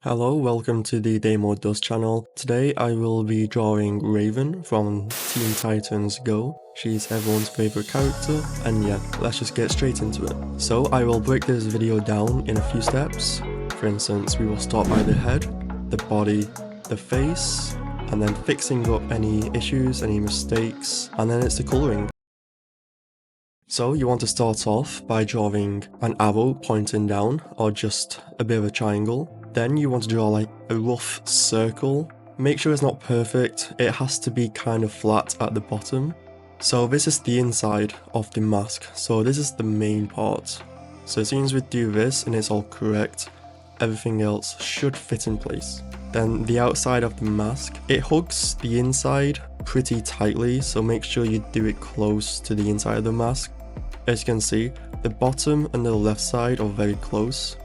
Hello, welcome to the Damo Does channel. Today I will be drawing Raven from Teen Titans Go. She's everyone's favourite character, and yeah, let's just get straight into it. So I will break this video down in a few steps. For instance, we will start by the head, the body, the face, and then fixing up any issues, any mistakes, and then it's the colouring. So you want to start off by drawing an arrow pointing down, or just a bit of a triangle. Then you want to draw like a rough circle. Make sure it's not perfect, it has to be kind of flat at the bottom. So this is the inside of the mask, so this is the main part. So as soon as we do this and it's all correct, everything else should fit in place. Then the outside of the mask, it hugs the inside pretty tightly, so make sure you do it close to the inside of the mask. As you can see, the bottom and the left side are very close.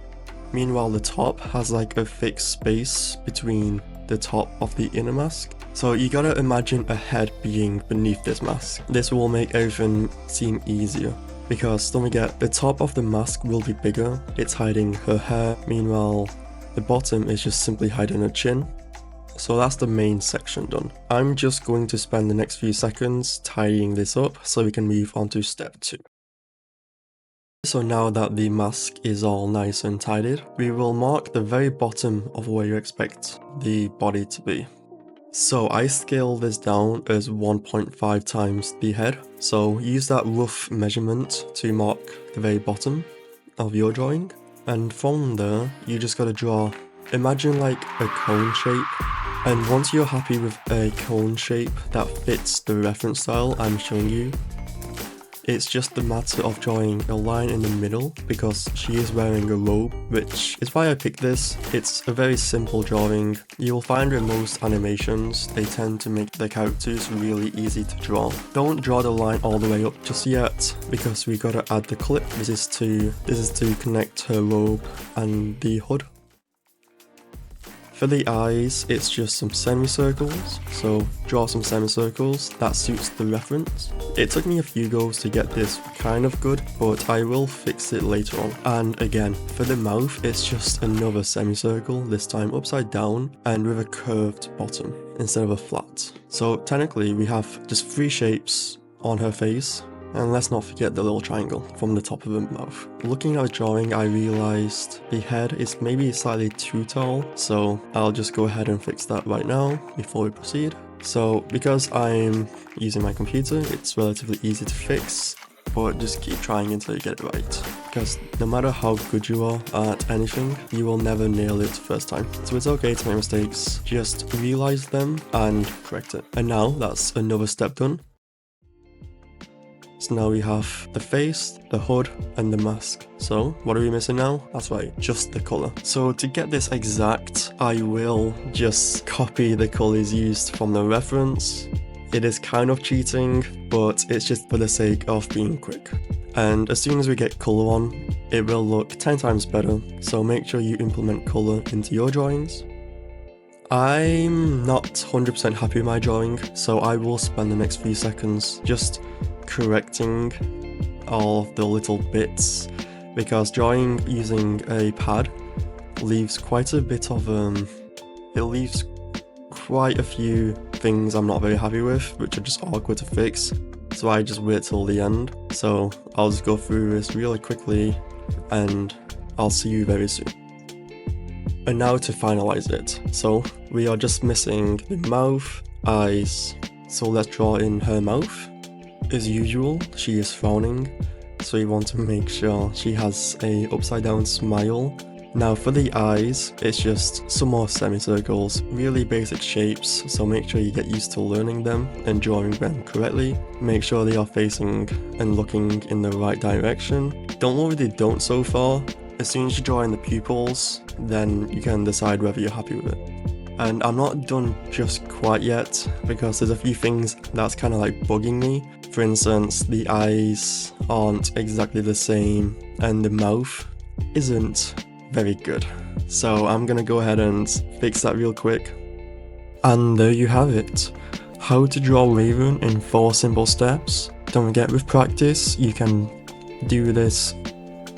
Meanwhile, the top has like a fixed space between the top of the inner mask. So you gotta imagine a head being beneath this mask. This will make everything seem easier. Because don't forget, the top of the mask will be bigger. It's hiding her hair. Meanwhile, the bottom is just simply hiding her chin. So that's the main section done. I'm just going to spend the next few seconds tidying this up so we can move on to step 2. So now that the mask is all nice and tidied, we will mark the very bottom of where you expect the body to be. So I scale this down as 1.5 times the head. So use that rough measurement to mark the very bottom of your drawing. And from there, you just gotta draw, imagine like a cone shape. And once you're happy with a cone shape that fits the reference style I'm showing you, it's just a matter of drawing a line in the middle because she is wearing a robe, which is why I picked this. It's a very simple drawing. You will find with most animations, they tend to make the characters really easy to draw. Don't draw the line all the way up just yet because we gotta add the clip. This is to connect her robe and the hood. For the eyes, it's just some semicircles, so draw some semicircles, that suits the reference. It took me a few goes to get this kind of good, but I will fix it later on. And again, for the mouth, it's just another semicircle, this time upside down and with a curved bottom instead of a flat. So technically we have just 3 shapes on her face. And let's not forget the little triangle from the top of the mouth. Looking at the drawing, I realized the head is maybe slightly too tall, so I'll just go ahead and fix that right now before we proceed. So because I'm using my computer, it's relatively easy to fix, but just keep trying until you get it right. Because no matter how good you are at anything, you will never nail it first time. So it's okay to make mistakes, just realize them and correct it. And now that's another step done. So now we have the face, the hood, and the mask. So what are we missing now? That's right, just the colour. So to get this exact, I will just copy the colours used from the reference. It is kind of cheating, but it's just for the sake of being quick. And as soon as we get colour on, it will look 10 times better. So make sure you implement colour into your drawings. I'm not 100% happy with my drawing, so I will spend the next few seconds just correcting all of the little bits, because drawing using a pad leaves quite a bit of it leaves quite a few things I'm not very happy with, which are just awkward to fix, so I just wait till the end. So I'll just go through this really quickly and I'll see you very soon. And now to finalize it, so we are just missing the mouth, eyes, so let's draw in her mouth. As usual, she is frowning, so you want to make sure she has a upside down smile. Now for the eyes, it's just some more semicircles, really basic shapes, so make sure you get used to learning them and drawing them correctly. Make sure they are facing and looking in the right direction. Don't worry they don't so far. As soon as you draw in the pupils, then you can decide whether you're happy with it. And I'm not done just quite yet, because there's a few things that's kind of like bugging me. For instance, the eyes aren't exactly the same, and the mouth isn't very good. So I'm gonna go ahead and fix that real quick. And there you have it. How to draw Raven in 4 simple steps. Don't forget, with practice, you can do this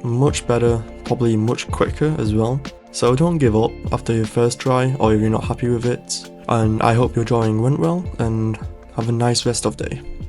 much better, probably much quicker as well. So don't give up after your first try or if you're not happy with it, and I hope your drawing went well and have a nice rest of the day.